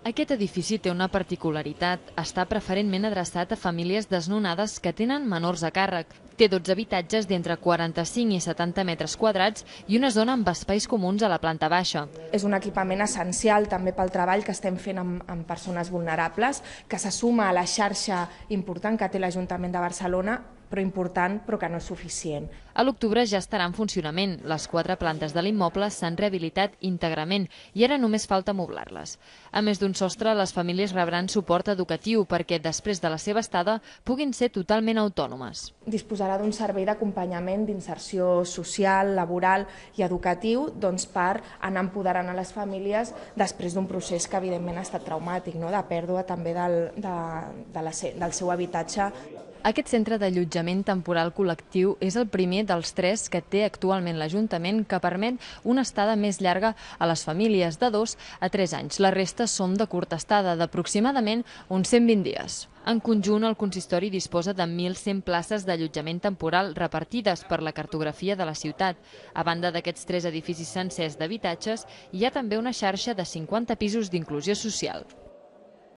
Aquest edifici té una particularitat. Està preferentment adreçat a famílies desnonades que tenen menors a càrrec. Té 12 habitatges d'entre 45 i 70 metres quadrats i una zona amb espais comuns a la planta baixa. És un equipament essencial també pel treball que estem fent amb persones vulnerables, que se suma a la xarxa important que té l'Ajuntament de Barcelona, però important, però que no és suficient. A l'octubre ja estarà en funcionament. Les 4 plantes de l'immoble s'han rehabilitat íntegrament i ara només falta moblar-les. A més d'un sostre, les famílies rebran suport educatiu perquè després de la seva estada puguin ser totalment autònomes. Disposarà d'un servei d'acompanyament, d'inserció social, laboral i educatiu per anar empoderant a les famílies després d'un procés que evidentment ha estat traumàtic, de pèrdua també del seu habitatge. Aquest centre d'allotjament temporal col·lectiu és el primer dels 3 que té actualment l'Ajuntament que permet una estada més llarga a les famílies de 2 a 3 anys. La resta són de curta estada, d'aproximadament uns 120 dies. En conjunt, el consistori disposa de 1.100 places d'allotjament temporal repartides per la cartografia de la ciutat. A banda d'aquests 3 edificis sencers d'habitatges, hi ha també una xarxa de 50 pisos d'inclusió social.